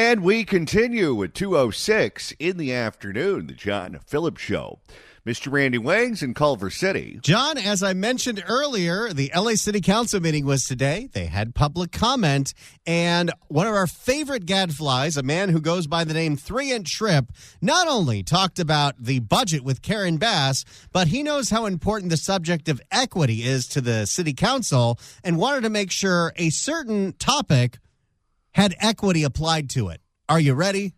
And we continue at 2:06 in the afternoon, the John Phillips Show. Mr. Randy Wangs in Culver City. John, as I mentioned earlier, the LA City Council meeting was today. They had public comment, and one of our favorite gadflies, a man who goes by the name 3-Inch Trip, not only talked about the budget with Karen Bass, but he knows how important the subject of equity is to the City Council and wanted to make sure a certain topic had equity applied to it. Are you ready?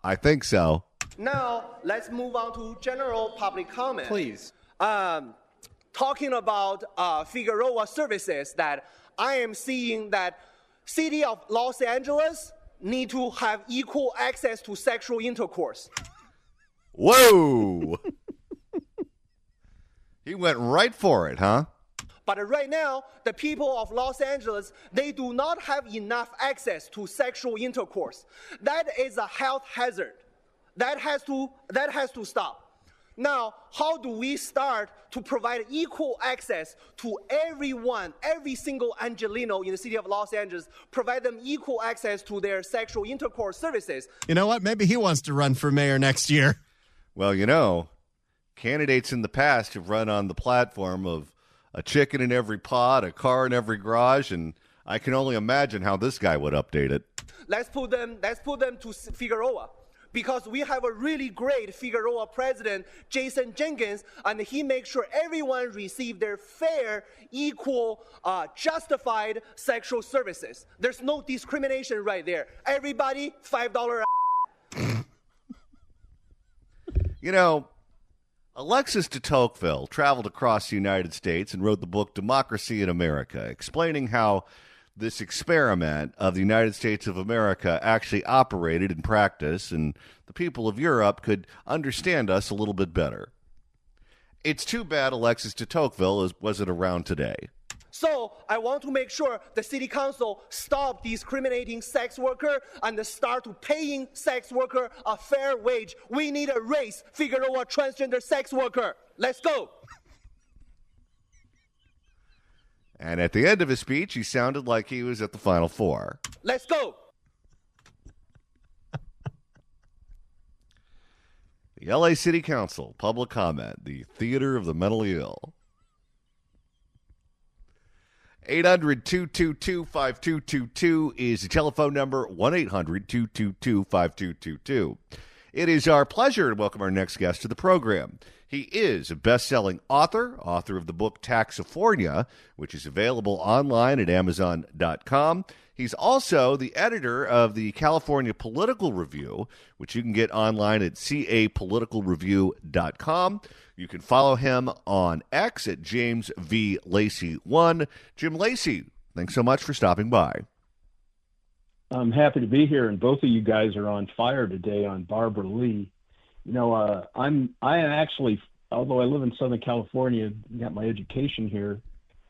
I think so. Now, let's move on to general public comment. Please. Talking about Figueroa services, that I am seeing that City of Los Angeles need to have equal access to sexual intercourse. Whoa! He went right for it, huh? But right now, the people of Los Angeles, they do not have enough access to sexual intercourse. That is a health hazard. That has to stop. Now, how do we start to provide equal access to everyone, every single Angelino in the city of Los Angeles, provide them equal access to their sexual intercourse services? You know what? Maybe he wants to run for mayor next year. Well, you know, candidates in the past have run on the platform of a chicken in every pot, a car in every garage, and I can only imagine how this guy would update it. Let's put them to Figueroa. Because we have a really great Figueroa president, Jason Jenkins, and he makes sure everyone receive their fair, equal, justified sexual services. There's no discrimination right there. Everybody, $5. You know, Alexis de Tocqueville traveled across the United States and wrote the book Democracy in America, explaining how this experiment of the United States of America actually operated in practice, and the people of Europe could understand us a little bit better. It's too bad Alexis de Tocqueville wasn't around today. So I want to make sure the city council stop discriminating sex worker and start to paying sex worker a fair wage. We need a raise Figueroa transgender sex worker. Let's go. And at the end of his speech, he sounded like he was at the Final Four. Let's go. The LA City Council, public comment, the theater of the mentally ill. 800-222-5222 is the telephone number, 1-800-222-5222. It is our pleasure to welcome our next guest to the program. He is a best-selling author of the book Taxophornia, which is available online at Amazon.com. He's also the editor of the California Political Review, which you can get online at capoliticalreview.com. You can follow him on X at James V. Lacey1. Jim Lacey, thanks so much for stopping by. I'm happy to be here, and both of you guys are on fire today on Barbara Lee. You know, I am actually, although I live in Southern California, got my education here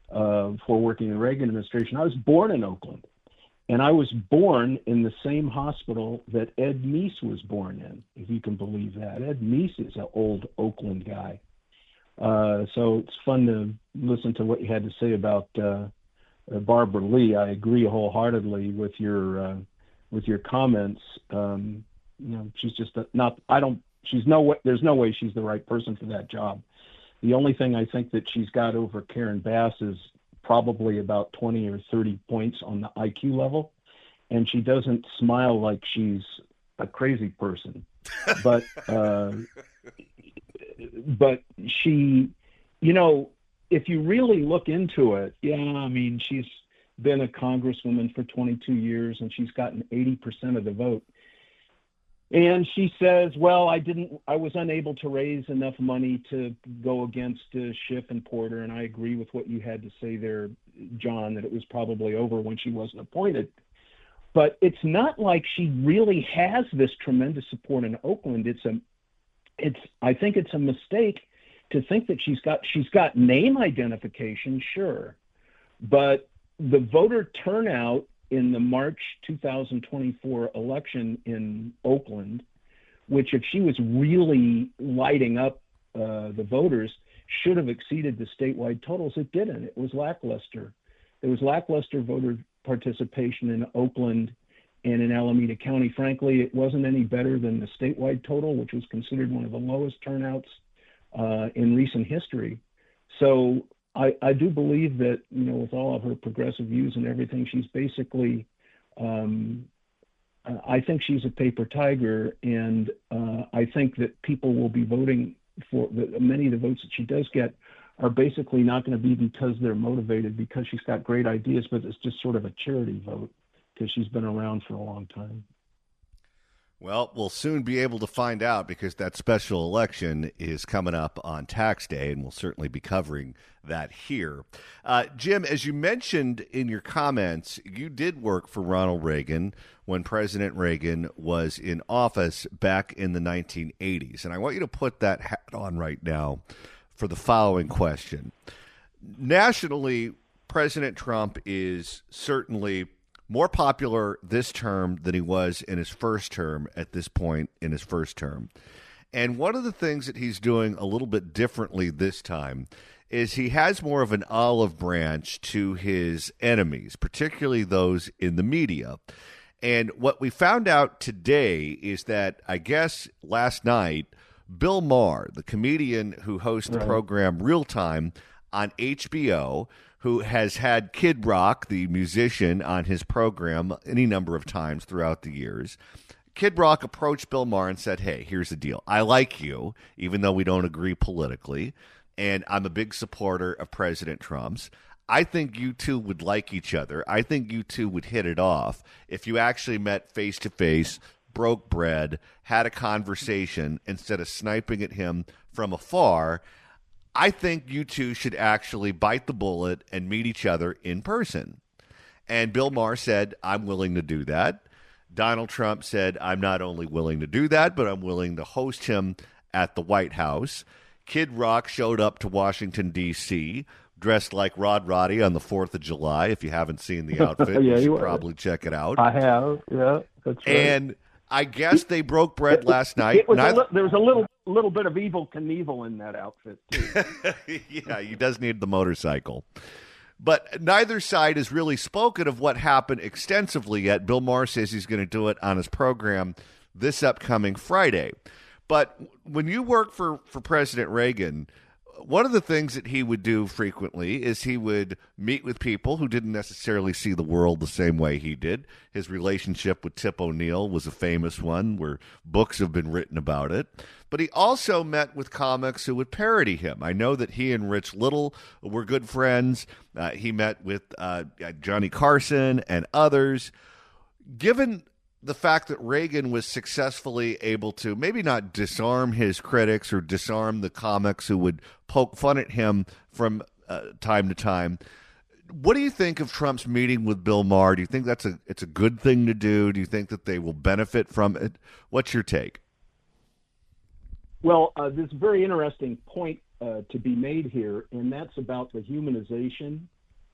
before working in the Reagan administration. I was born in Oakland, and I was born in the same hospital that Ed Meese was born in, if you can believe that. Ed Meese is an old Oakland guy. So it's fun to listen to what you had to say about Barbara Lee. I agree wholeheartedly with your comments. You know, she's just there's no way she's the right person for that job. The only thing I think that she's got over Karen Bass is probably about 20 or 30 points on the IQ level, and she doesn't smile like she's a crazy person. But she, you know, if you really look into it, yeah, I mean, she's been a congresswoman for 22 years, and she's gotten 80% of the vote. And she says, well, I was unable to raise enough money to go against Schiff and Porter. And I agree with what you had to say there, John, that it was probably over when she wasn't appointed. But it's not like she really has this tremendous support in Oakland. I think it's a mistake to think that she's got name identification, sure. But the voter turnout in the March 2024 election in Oakland, which if she was really lighting up the voters, should have exceeded the statewide totals. It didn't. It was lackluster. There was lackluster voter participation in Oakland And in Alameda County, frankly, it wasn't any better than the statewide total, which was considered one of the lowest turnouts in recent history. So I do believe that, with all of her progressive views and everything, she's basically, I think she's a paper tiger. And I think that people will be voting for many of the votes that she does get are basically not going to be because they're motivated, because she's got great ideas, but it's just sort of a charity vote because she's been around for a long time. Well, we'll soon be able to find out because that special election is coming up on tax day, and we'll certainly be covering that here. Jim, as you mentioned in your comments, you did work for Ronald Reagan when President Reagan was in office back in the 1980s. And I want you to put that hat on right now for the following question. Nationally, President Trump is certainly more popular this term than he was in his first term at this point in his first term. And one of the things that he's doing a little bit differently this time is he has more of an olive branch to his enemies, particularly those in the media. And what we found out today is that, I guess last night, Bill Maher, the comedian who hosts the program Real Time on HBO, who has had Kid Rock, the musician, on his program any number of times throughout the years. Kid Rock approached Bill Maher and said, hey, here's the deal. I like you, even though we don't agree politically, and I'm a big supporter of President Trump's. I think you two would like each other. I think you two would hit it off if you actually met face-to-face, broke bread, had a conversation instead of sniping at him from afar. I think you two should actually bite the bullet and meet each other in person. And Bill Maher said, I'm willing to do that. Donald Trump said, I'm not only willing to do that, but I'm willing to host him at the White House. Kid Rock showed up to Washington, D.C., dressed like Rod Roddy on the 4th of July. If you haven't seen the outfit, you should probably check it out. I have, yeah, that's right. And I guess they broke bread last night. There was a little bit of Evel Knievel in that outfit, too. Yeah, he does need the motorcycle. But neither side has really spoken of what happened extensively yet. Bill Maher says he's going to do it on his program this upcoming Friday. But when you work for President Reagan, one of the things that he would do frequently is he would meet with people who didn't necessarily see the world the same way he did. His relationship with Tip O'Neill was a famous one where books have been written about it. But he also met with comics who would parody him. I know that he and Rich Little were good friends. He met with Johnny Carson and others. Given the fact that Reagan was successfully able to maybe not disarm his critics or disarm the comics who would poke fun at him from time to time, what do you think of Trump's meeting with Bill Maher? Do you think it's a good thing to do? Do you think that they will benefit from it? What's your take? Well, there's a very interesting point to be made here, and that's about the humanization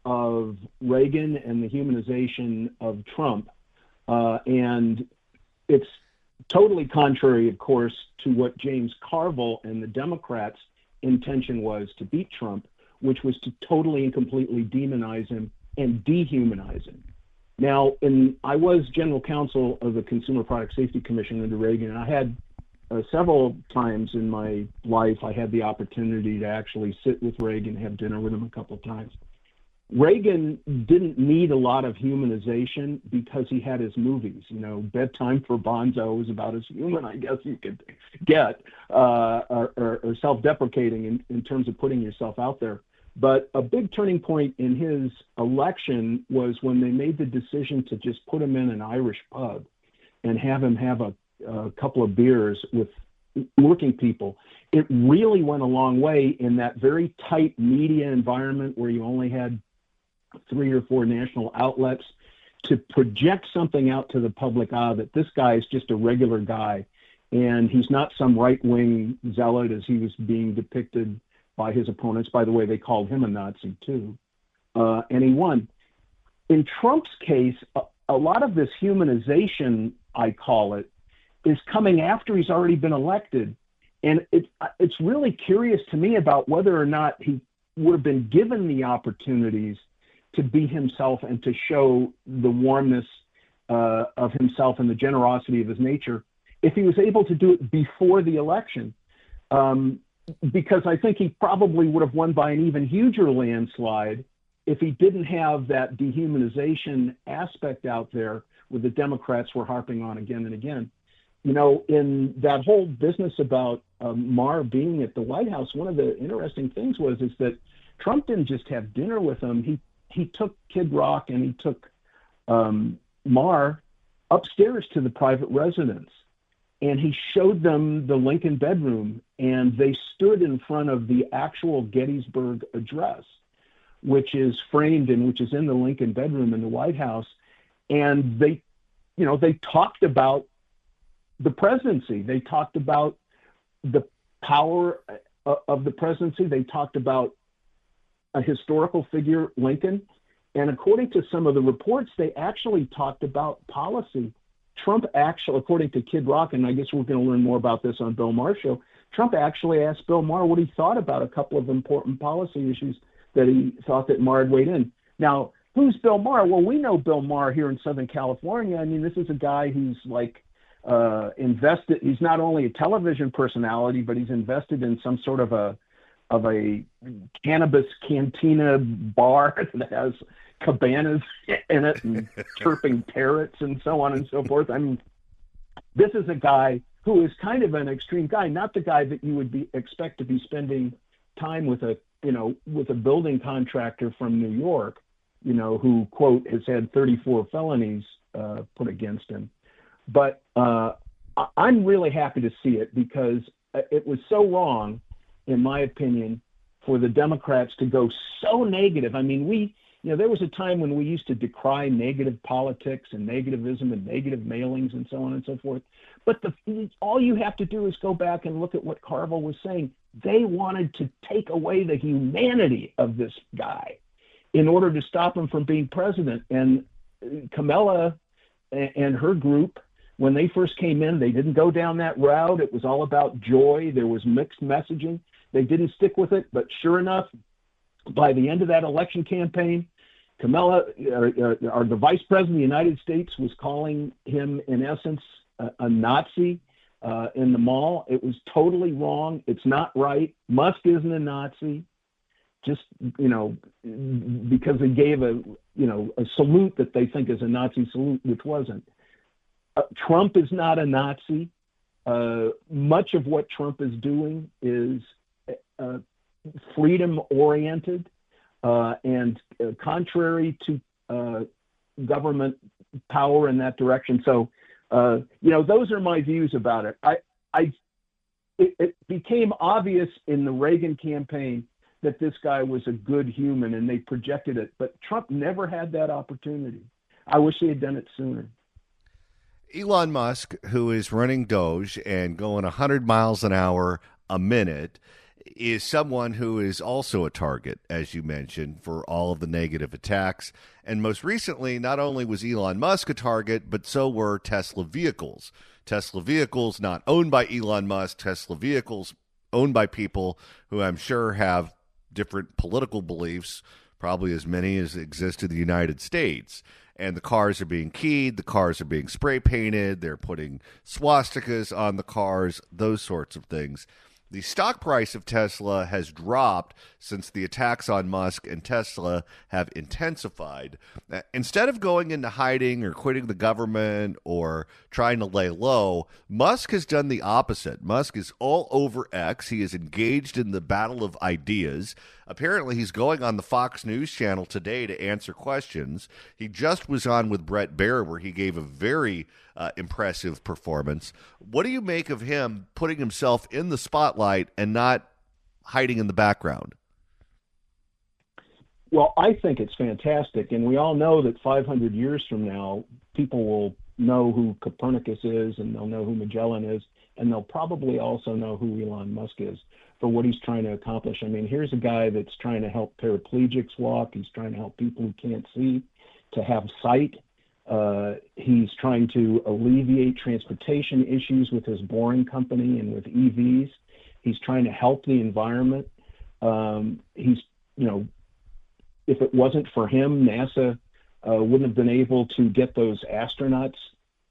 of Reagan and the humanization of Trump. And it's totally contrary, of course, to what James Carville and the Democrats' intention was to beat Trump, which was to totally and completely demonize him and dehumanize him. Now, I was general counsel of the Consumer Product Safety Commission under Reagan, and I had several times in my life, I had the opportunity to actually sit with Reagan, have dinner with him a couple of times. Reagan didn't need a lot of humanization because he had his movies. Bedtime for Bonzo was about as human, I guess you could get, or self-deprecating in terms of putting yourself out there. But a big turning point in his election was when they made the decision to just put him in an Irish pub and have him have a couple of beers with working people. It really went a long way in that very tight media environment where you only had 3 or 4 national outlets to project something out to the public that this guy is just a regular guy and he's not some right-wing zealot as he was being depicted by his opponents. By the way, they called him a Nazi too. And he won. In Trump's case, a lot of this humanization, I call it, is coming after he's already been elected. And it's really curious to me about whether or not he would have been given the opportunities to be himself and to show the warmness of himself and the generosity of his nature if he was able to do it before the election. Because I think he probably would have won by an even huger landslide if he didn't have that dehumanization aspect out there where the Democrats were harping on again and again. You know, in that whole business about Maher being at the White House, one of the interesting things is that Trump didn't just have dinner with him. He took Kid Rock and he took Maher upstairs to the private residence. And he showed them the Lincoln bedroom, and they stood in front of the actual Gettysburg Address, which is framed and which is in the Lincoln bedroom in the White House. And they talked about the presidency. They talked about the power of the presidency. They talked about a historical figure, Lincoln. And according to some of the reports, they actually talked about policy. Trump actually, according to Kid Rock, and I guess we're going to learn more about this on Bill Maher's show, Trump actually asked Bill Maher what he thought about a couple of important policy issues that he thought that Maher had weighed in. Now, who's Bill Maher? Well, we know Bill Maher here in Southern California. I mean, this is a guy who's like invested. He's not only a television personality, but he's invested in some sort of a cannabis cantina bar that has cabanas in it and chirping parrots and so on and so forth. I mean, this is a guy who is kind of an extreme guy, not the guy that you would expect to be spending time with a building contractor from New York, who, quote, has had 34 felonies put against him. But I'm really happy to see it because it was so wrong, in my opinion, for the Democrats to go so negative. I mean, there was a time when we used to decry negative politics and negativism and negative mailings and so on and so forth. But all you have to do is go back and look at what Carville was saying. They wanted to take away the humanity of this guy in order to stop him from being president. And Kamala and her group, when they first came in, they didn't go down that route. It was all about joy. There was mixed messaging. They didn't stick with it. But sure enough, by the end of that election campaign, Kamala, or the vice president of the United States, was calling him, in essence, a Nazi in the mall. It was totally wrong. It's not right. Musk isn't a Nazi. Just, because they gave a salute that they think is a Nazi salute, which wasn't. Trump is not a Nazi. Much of what Trump is doing is freedom-oriented and contrary to government power in that direction. So, those are my views about it. It became obvious in the Reagan campaign that this guy was a good human, and they projected it. But Trump never had that opportunity. I wish he had done it sooner. Elon Musk, who is running Doge and going 100 miles an hour a minute, is someone who is also a target, as you mentioned, for all of the negative attacks. And most recently, not only was Elon Musk a target, but so were Tesla vehicles. Tesla vehicles not owned by Elon Musk, Tesla vehicles owned by people who I'm sure have different political beliefs, probably as many as exist in the United States. And the cars are being keyed, the cars are being spray painted, they're putting swastikas on the cars, those sorts of things. The stock price of Tesla has dropped since the attacks on Musk and Tesla have intensified. Instead of going into hiding or quitting the government or trying to lay low, Musk has done the opposite. Musk is all over X. He is engaged in the battle of ideas. Apparently, he's going on the Fox News channel today to answer questions. He just was on with Brett Baer, where he gave a very impressive performance. What do you make of him putting himself in the spotlight and not hiding in the background? Well, I think it's fantastic. And we all know that 500 years from now, people will know who Copernicus is, and they'll know who Magellan is, and they'll probably also know who Elon Musk is for what he's trying to accomplish. I mean, here's a guy that's trying to help paraplegics walk. He's trying to help people who can't see to have sight. He's trying to alleviate transportation issues with his boring company and with EVs. He's trying to help the environment. If it wasn't for him, NASA wouldn't have been able to get those astronauts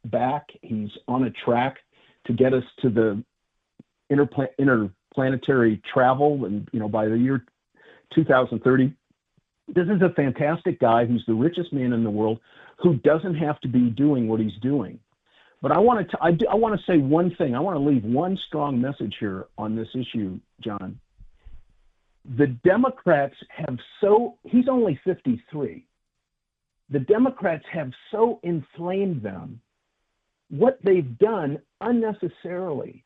back. He's on a track to get us to the interplanetary travel, and by the year 2030. This is a fantastic guy who's the richest man in the world, who doesn't have to be doing what he's doing. But I want to say one thing. I want to leave one strong message here on this issue, John. The Democrats he's only 53. The Democrats have so inflamed them. What they've done unnecessarily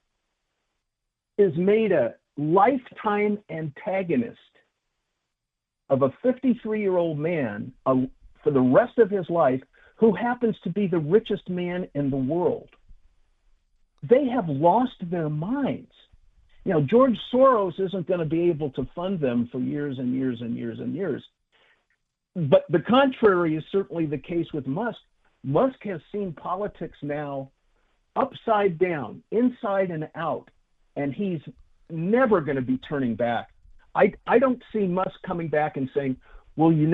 is made a lifetime antagonist of a 53-year-old man for the rest of his life, who happens to be the richest man in the world. They have lost their minds. George Soros isn't going to be able to fund them for years and years and years and years. But the contrary is certainly the case with Musk. Musk has seen politics now upside down, inside and out, and he's never going to be turning back. I don't see Musk coming back and saying, well, in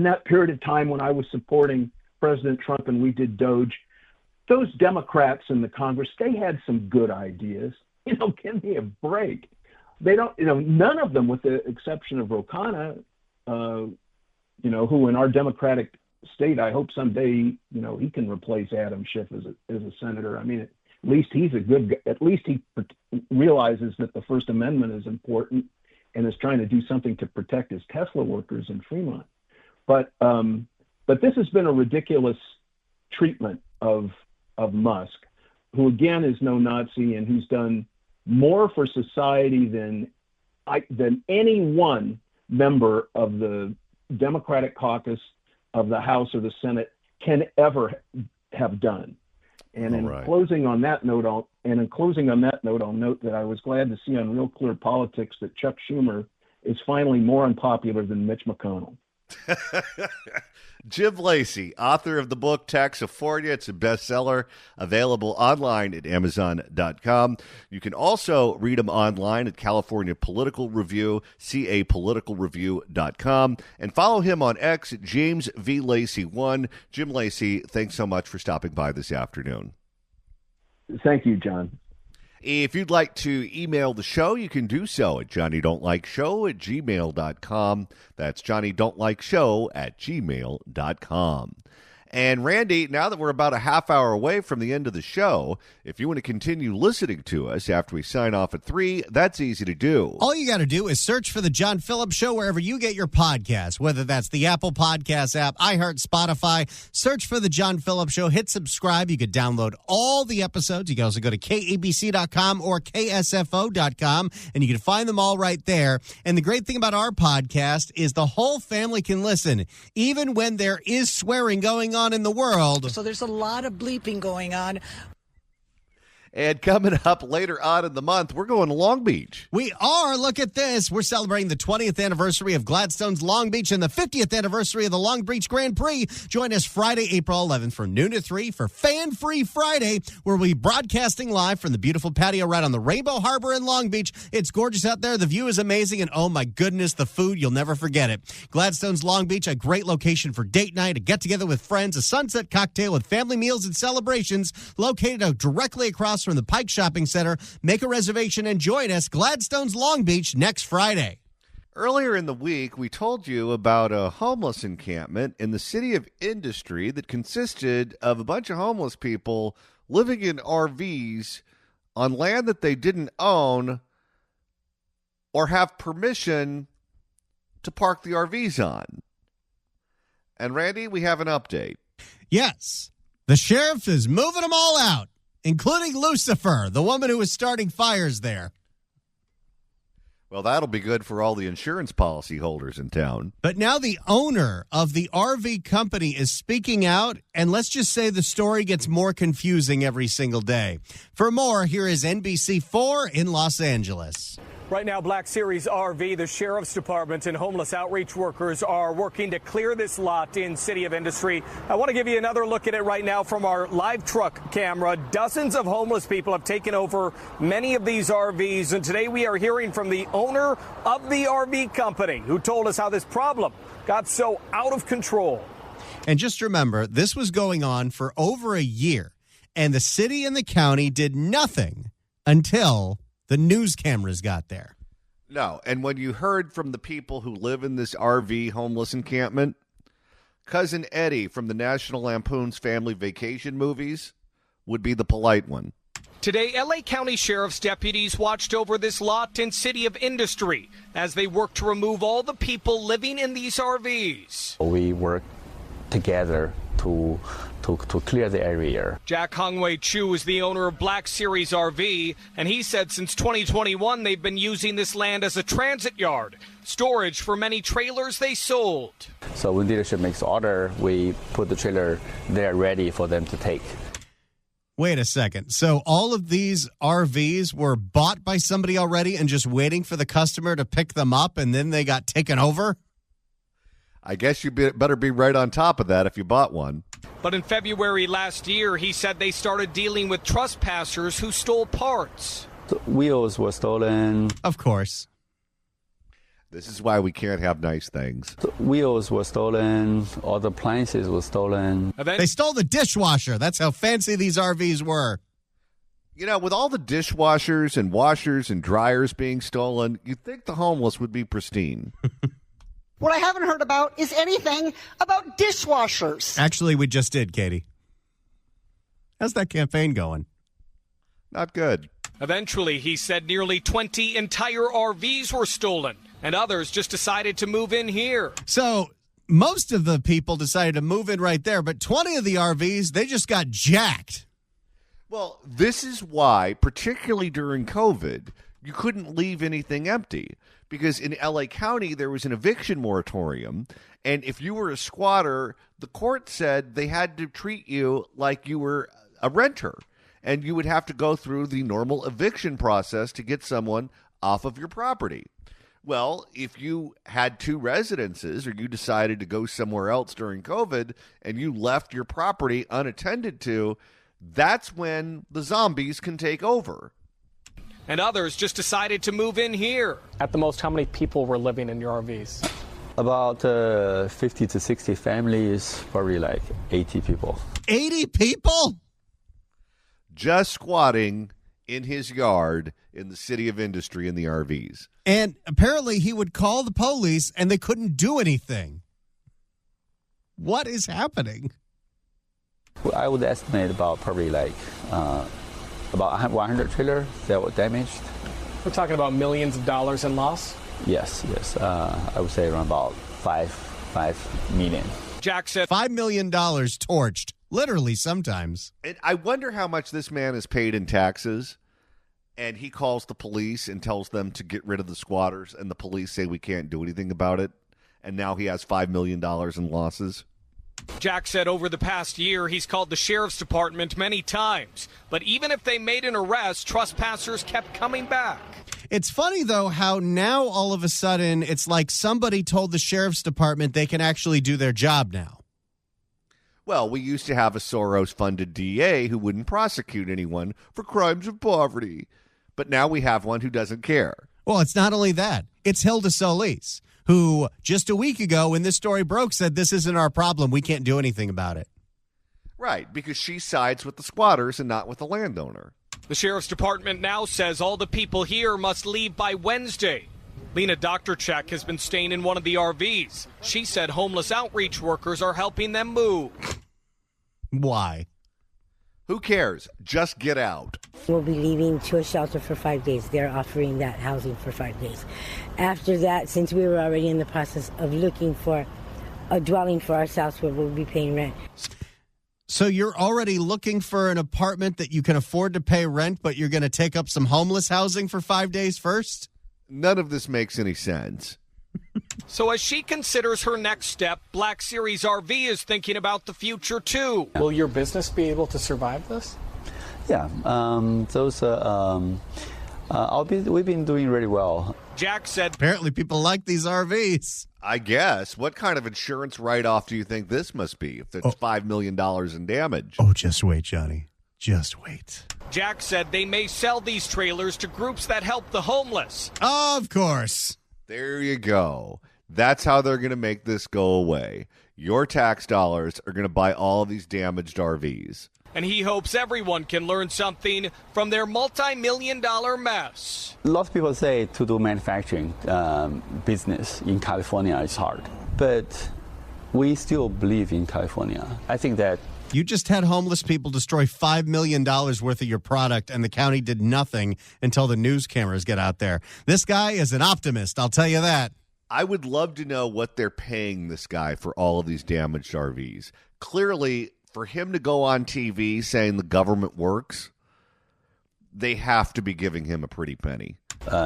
that period of time when I was supporting President Trump and we did Doge, those Democrats in the Congress, they had some good ideas. Give me a break. They don't, none of them, with the exception of Ro Khanna, who in our Democratic state, I hope someday, he can replace Adam Schiff as a senator. I mean, at least he's a good guy. At least he realizes that the First Amendment is important and is trying to do something to protect his Tesla workers in Fremont. But this has been a ridiculous treatment of Musk, who again is no Nazi and who's done more for society than any one member of the Democratic caucus of the House or the Senate can ever have done. And closing on that note, I'll note that I was glad to see on Real Clear Politics that Chuck Schumer is finally more unpopular than Mitch McConnell. Jim Lacey, author of the book Taxophornia. It's a bestseller, available online at Amazon.com. You can also read him online at California Political Review, capoliticalreview.com, and follow him on X at James V. Lacey1. Jim Lacey, thanks so much for stopping by this afternoon. Thank you, John. If you'd like to email the show, you can do so at johnnydon'tlikeshow@gmail.com. That's johnnydon'tlikeshow@gmail.com. And Randy, now that we're about a half hour away from the end of the show, if you want to continue listening to us after we sign off at 3, that's easy to do. All you got to do is search for The John Phillips Show wherever you get your podcasts, whether that's the Apple Podcast app, iHeart, Spotify. Search for The John Phillips Show. Hit subscribe. You could download all the episodes. You can also go to KABC.com or KSFO.com, and you can find them all right there. And the great thing about our podcast is the whole family can listen, even when there is swearing going on in the world. So there's a lot of bleeping going on. And coming up later on in the month, we're going to Long Beach. We are. Look at this. We're celebrating the 20th anniversary of Gladstone's Long Beach and the 50th anniversary of the Long Beach Grand Prix. Join us Friday, April 11th from noon to 3 for Fan Free Friday, where we'll be broadcasting live from the beautiful patio right on the Rainbow Harbor in Long Beach. It's gorgeous out there. The view is amazing. And oh my goodness, the food, you'll never forget it. Gladstone's Long Beach, a great location for date night, a get together with friends, a sunset cocktail with family meals and celebrations, located directly across from the Pike Shopping Center. Make a reservation and join us, Gladstone's Long Beach, next Friday. Earlier in the week, we told you about a homeless encampment in the city of Industry that consisted of a bunch of homeless people living in RVs on land that they didn't own or have permission to park the RVs on. And Randy, we have an update. Yes, the sheriff is moving them all out, including Lucifer, the woman who was starting fires there. Well, that'll be good for all the insurance policy holders in town. But now the owner of the RV company is speaking out, and let's just say the story gets more confusing every single day. For more, here is NBC4 in Los Angeles. Right now, Black Series RV, the Sheriff's Department, and homeless outreach workers are working to clear this lot in City of Industry. I want to give you another look at it right now from our live truck camera. Dozens of homeless people have taken over many of these RVs, and today we are hearing from the owner of the RV company, who told us how this problem got so out of control. And just remember, this was going on for over a year, and the city and the county did nothing until the news cameras got there. No, and when you heard from the people who live in this RV homeless encampment, Cousin Eddie from the National Lampoon's Family Vacation movies would be the polite one. Today, L.A. County Sheriff's deputies watched over this lot in City of Industry as they worked to remove all the people living in these RVs. We work together to clear the area. Jack Hongwei Chu is the owner of Black Series RV, and he said since 2021 they've been using this land as a transit yard, storage for many trailers they sold. So when dealership makes order, we put the trailer there ready for them to take. Wait a second. So all of these RVs were bought by somebody already and just waiting for the customer to pick them up, and then they got taken over? I guess you better be right on top of that if you bought one. But in February last year, he said they started dealing with trespassers who stole parts. The wheels were stolen. Of course. This is why we can't have nice things. The wheels were stolen. All the appliances were stolen. They stole the dishwasher. That's how fancy these RVs were. You know, with all the dishwashers and washers and dryers being stolen, you'd think the homeless would be pristine. What I haven't heard about is anything about dishwashers. Actually, we just did, Katie. How's that campaign going? Not good. Eventually, he said nearly 20 entire RVs were stolen, and others just decided to move in here. So most of the people decided to move in right there, but 20 of the RVs, they just got jacked. Well, this is why, particularly during COVID, you couldn't leave anything empty. Because in L.A. County, there was an eviction moratorium, and if you were a squatter, the court said they had to treat you like you were a renter, and you would have to go through the normal eviction process to get someone off of your property. Well, if you had two residences or you decided to go somewhere else during COVID and you left your property unattended to, that's when the zombies can take over. And others just decided to move in here. At the most, how many people were living in your RVs? About 50 to 60 families, probably like 80 people. 80 people? Just squatting in his yard in the City of Industry in the RVs. And apparently he would call the police and they couldn't do anything. What is happening? Well, I would estimate about probably like about 100 trailers that were damaged. We're talking about millions of dollars in loss? Yes. I would say around about 5 million. Jack said $5 million torched, literally sometimes. And I wonder how much this man is paid in taxes. And he calls the police and tells them to get rid of the squatters. And the police say we can't do anything about it. And now he has $5 million in losses. Jack said over the past year, he's called the sheriff's department many times. But even if they made an arrest, trespassers kept coming back. It's funny, though, how now all of a sudden it's like somebody told the sheriff's department they can actually do their job now. Well, we used to have a Soros-funded DA who wouldn't prosecute anyone for crimes of poverty. But now we have one who doesn't care. Well, it's not only that. It's Hilda Solis, who just a week ago when this story broke said this isn't our problem. We can't do anything about it. Right, because she sides with the squatters and not with the landowner. The sheriff's department now says all the people here must leave by Wednesday. Lena Doktorchek has been staying in one of the RVs. She said homeless outreach workers are helping them move. Why? Who cares? Just get out. We'll be leaving to a shelter for 5 days. They're offering that housing for 5 days. After that, since we were already in the process of looking for a dwelling for ourselves where we'll be paying rent. So you're already looking for an apartment that you can afford to pay rent, but you're going to take up some homeless housing for 5 days first? None of this makes any sense. So as she considers her next step, Black Series RV is thinking about the future, too. Will your business be able to survive this? Yeah, we've been doing really well. Jack said, apparently people like these RVs. I guess. What kind of insurance write-off do you think this must be if it's $5 million in damage? Oh, just wait, Johnny. Just wait. Jack said they may sell these trailers to groups that help the homeless. Of course. There you go. That's how they're going to make this go away. Your tax dollars are going to buy all of these damaged RVs. And he hopes everyone can learn something from their multi-million-dollar mess. Lots of people say to do manufacturing business in California is hard, but we still believe in California. I think that you just had homeless people destroy $5 million worth of your product, and the county did nothing until the news cameras get out there. This guy is an optimist, I'll tell you that. I would love to know what they're paying this guy for all of these damaged RVs. Clearly, for him to go on TV saying the government works, they have to be giving him a pretty penny.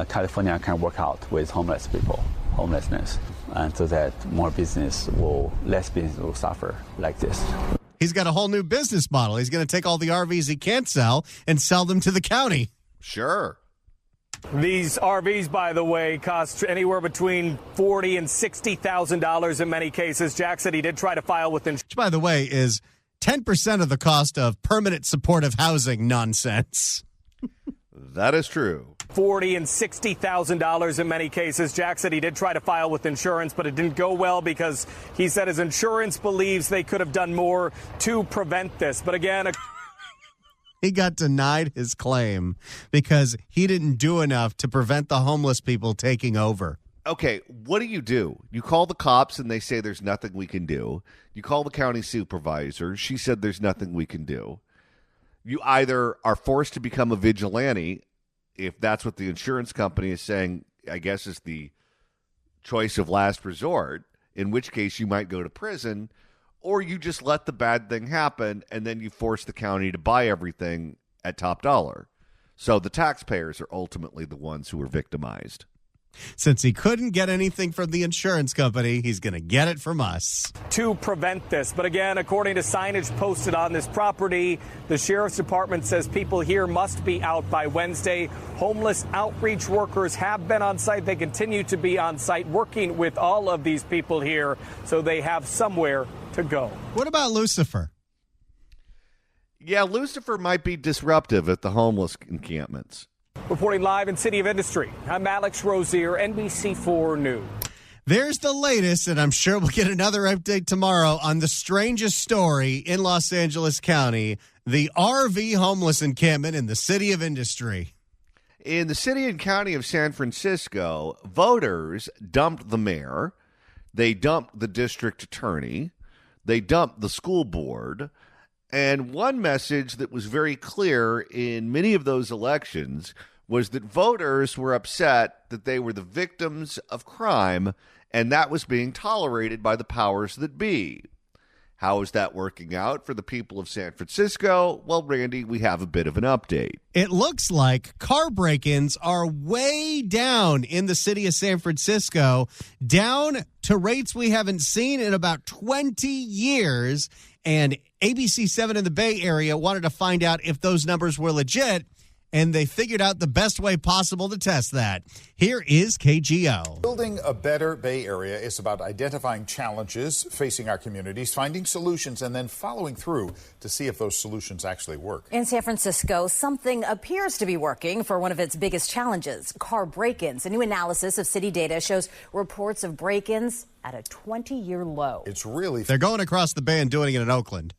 California can work out with homelessness, and so that less business will suffer like this. He's got a whole new business model. He's going to take all the RVs he can't sell and sell them to the county. Sure. These RVs, by the way, cost anywhere between $40,000 and $60,000 in many cases. Jack said he did try to file with insurance. Which, by the way, is 10% of the cost of permanent supportive housing nonsense. That is true. $40,000 and $60,000 in many cases. Jack said he did try to file with insurance, but it didn't go well because he said his insurance believes they could have done more to prevent this. But again, he got denied his claim because he didn't do enough to prevent the homeless people taking over. Okay, what do? You call the cops and they say there's nothing we can do. You call the county supervisor. She said there's nothing we can do. You either are forced to become a vigilante, if that's what the insurance company is saying, I guess is the choice of last resort, in which case you might go to prison, or you just let the bad thing happen and then you force the county to buy everything at top dollar. So the taxpayers are ultimately the ones who are victimized. Since he couldn't get anything from the insurance company, he's going to get it from us. To prevent this. But again, according to signage posted on this property, the sheriff's department says people here must be out by Wednesday. Homeless outreach workers have been on site. They continue to be on site working with all of these people here so they have somewhere to go. What about Lucifer? Yeah, Lucifer might be disruptive at the homeless encampments. Reporting live in City of Industry, I'm Alex Rozier, NBC4 News. There's the latest, and I'm sure we'll get another update tomorrow on the strangest story in Los Angeles County, the RV homeless encampment in the City of Industry. In the city and county of San Francisco, voters dumped the mayor, they dumped the district attorney, they dumped the school board, and one message that was very clear in many of those elections was that voters were upset that they were the victims of crime, and that was being tolerated by the powers that be. How is that working out for the people of San Francisco? Well, Randy, we have a bit of an update. It looks like car break-ins are way down in the city of San Francisco, down to rates we haven't seen in about 20 years. And ABC7 in the Bay Area wanted to find out if those numbers were legit, and they figured out the best way possible to test that. Here is KGO. Building a better Bay Area is about identifying challenges facing our communities, finding solutions, and then following through to see if those solutions actually work. In San Francisco, something appears to be working for one of its biggest challenges, car break-ins. A new analysis of city data shows reports of break-ins at a 20-year low. It's really... They're going across the bay and doing it in Oakland.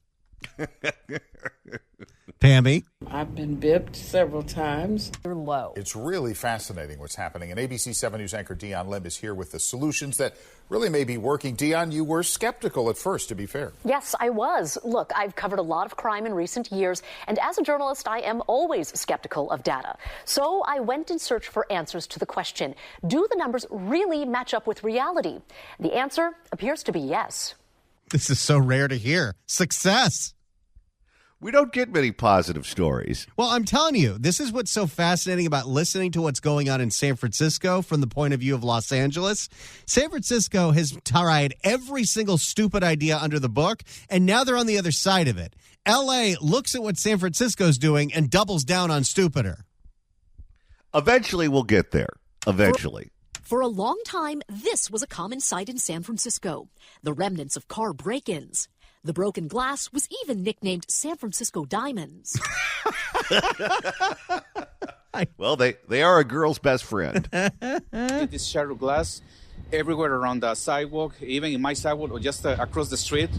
Pammy? I've been bipped several times. They're low. It's really fascinating what's happening. And ABC 7 News anchor Dion Lim is here with the solutions that really may be working. Dion, you were skeptical at first, to be fair. Yes, I was. Look, I've covered a lot of crime in recent years, and as a journalist, I am always skeptical of data. So I went in search for answers to the question, do the numbers really match up with reality? The answer appears to be yes. This is so rare to hear. Success. We don't get many positive stories. Well, I'm telling you, this is what's so fascinating about listening to what's going on in San Francisco from the point of view of Los Angeles. San Francisco has tried every single stupid idea under the book, and now they're on the other side of it. L.A. looks at what San Francisco's doing and doubles down on stupider. Eventually, we'll get there. Eventually. For a long time, this was a common sight in San Francisco, the remnants of car break-ins. The broken glass was even nicknamed San Francisco Diamonds. Well, they are a girl's best friend. This shattered glass, everywhere around the sidewalk, even in my sidewalk or just across the street.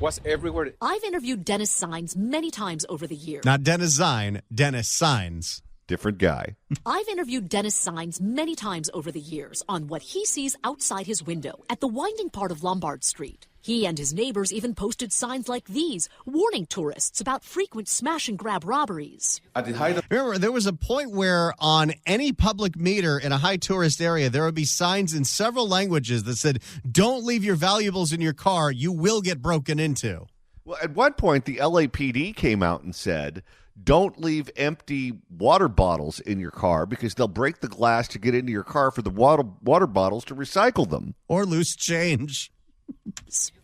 Was everywhere. I've interviewed Dennis Signs many times over the years. Not Dennis Zine, Dennis Signs. Different guy. I've interviewed Dennis Signs many times over the years on what he sees outside his window at the winding part of Lombard Street. He and his neighbors even posted signs like these, warning tourists about frequent smash-and-grab robberies. Remember, there was a point where on any public meter in a high tourist area, there would be signs in several languages that said, don't leave your valuables in your car, you will get broken into. Well, at one point, the LAPD came out and said, don't leave empty water bottles in your car because they'll break the glass to get into your car for the water bottles to recycle them. Or loose change.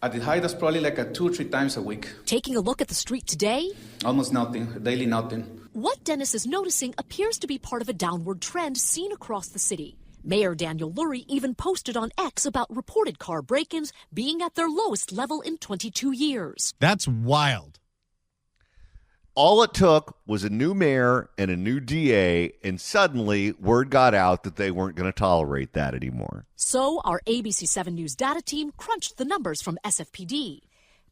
At the height, that's probably like 2 or 3 times a week. Taking a look at the street today? Almost nothing, daily nothing. What Dennis is noticing appears to be part of a downward trend seen across the city. Mayor Daniel Lurie even posted on X about reported car break-ins being at their lowest level in 22 years. That's wild. All it took was a new mayor and a new DA, and suddenly word got out that they weren't going to tolerate that anymore. So our ABC 7 News data team crunched the numbers from SFPD.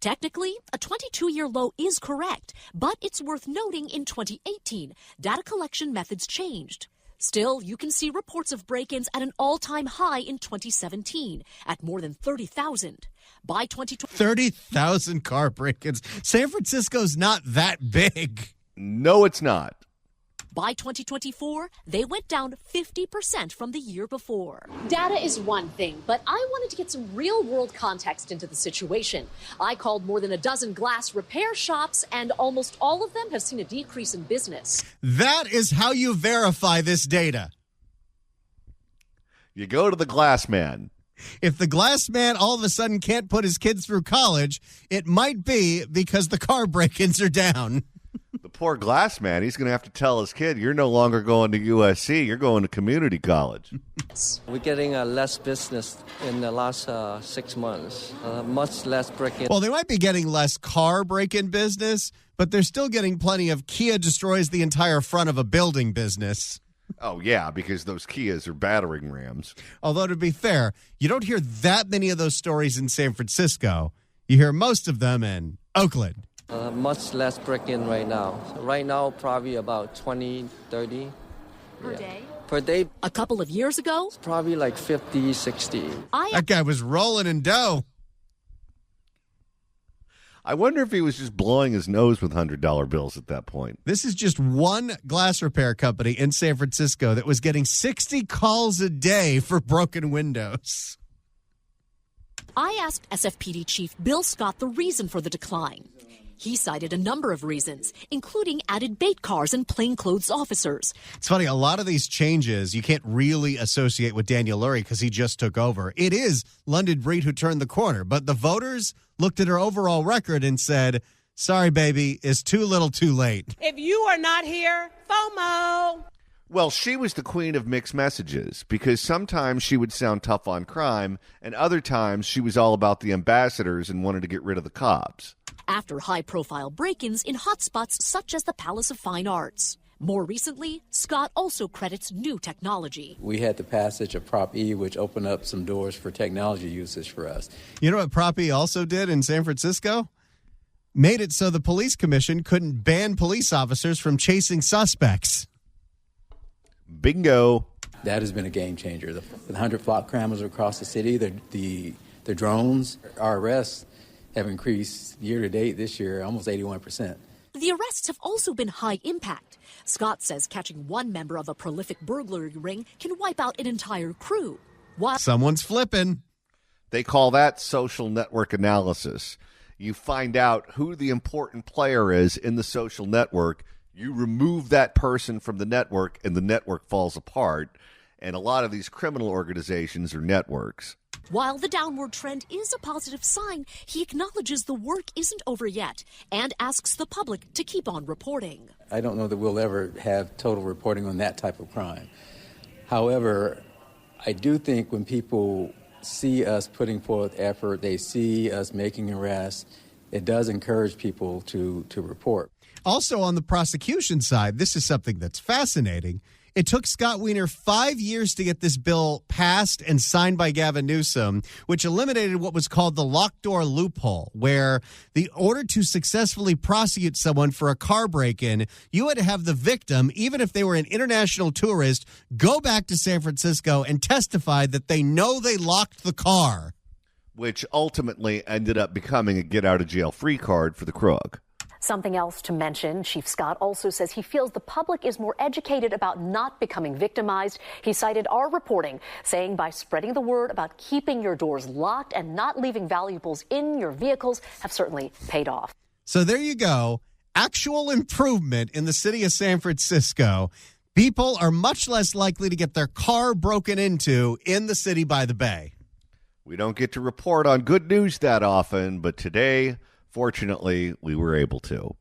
Technically, a 22-year low is correct, but it's worth noting in 2018, data collection methods changed. Still, you can see reports of break-ins at an all-time high in 2017 at more than 30,000. By 2020, 30,000 car break-ins. San Francisco's not that big. No, it's not. By 2024, they went down 50% from the year before. Data is one thing, but I wanted to get some real-world context into the situation. I called more than a dozen glass repair shops, and almost all of them have seen a decrease in business. That is how you verify this data. You go to the glass man. If the glass man all of a sudden can't put his kids through college, it might be because the car break-ins are down. The poor glass man, he's going to have to tell his kid, you're no longer going to USC, you're going to community college. We're getting less business in the last 6 months, much less break-in. Well, they might be getting less car break-in business, but they're still getting plenty of Kia destroys the entire front of a building business. Oh, yeah, because those Kias are battering rams. Although, to be fair, you don't hear that many of those stories in San Francisco. You hear most of them in Oakland. Much less break-in right now. So right now, probably about 20, 30. Per day? Per day. A couple of years ago? It's probably like 50, 60. That guy was rolling in dough. I wonder if he was just blowing his nose with $100 bills at that point. This is just one glass repair company in San Francisco that was getting 60 calls a day for broken windows. I asked SFPD Chief Bill Scott the reason for the decline. He cited a number of reasons, including added bait cars and plainclothes officers. It's funny, a lot of these changes you can't really associate with Daniel Lurie because he just took over. It is London Breed who turned the corner, but the voters looked at her overall record and said, sorry, baby, it's too little too late. If you are not here, FOMO. Well, she was the queen of mixed messages because sometimes she would sound tough on crime and other times she was all about the ambassadors and wanted to get rid of the cops. After high-profile break-ins in hotspots such as the Palace of Fine Arts. More recently, Scott also credits new technology. We had the passage of Prop E, which opened up some doors for technology usage for us. You know what Prop E also did in San Francisco? Made it so the police commission couldn't ban police officers from chasing suspects. Bingo. That has been a game changer. The 100 flock cameras across the city, the drones, our arrests have increased year to date this year almost 81%. The arrests have also been high impact. Scott says catching one member of a prolific burglary ring can wipe out an entire crew. Someone's flipping. They call that social network analysis. You find out who the important player is in the social network. You remove that person from the network, and the network falls apart. And a lot of these criminal organizations are networks. While the downward trend is a positive sign, he acknowledges the work isn't over yet and asks the public to keep on reporting. I don't know that we'll ever have total reporting on that type of crime. However, I do think when people see us putting forth effort, they see us making arrests, it does encourage people to report. Also on the prosecution side, this is something that's fascinating. It took Scott Wiener 5 years to get this bill passed and signed by Gavin Newsom, which eliminated what was called the locked door loophole, where the order to successfully prosecute someone for a car break-in, you had to have the victim, even if they were an international tourist, go back to San Francisco and testify that they know they locked the car. Which ultimately ended up becoming a get-out-of-jail-free card for the crook. Something else to mention, Chief Scott also says he feels the public is more educated about not becoming victimized. He cited our reporting, saying by spreading the word about keeping your doors locked and not leaving valuables in your vehicles have certainly paid off. So there you go. Actual improvement in the city of San Francisco. People are much less likely to get their car broken into in the city by the bay. We don't get to report on good news that often, but today, fortunately, we were able to.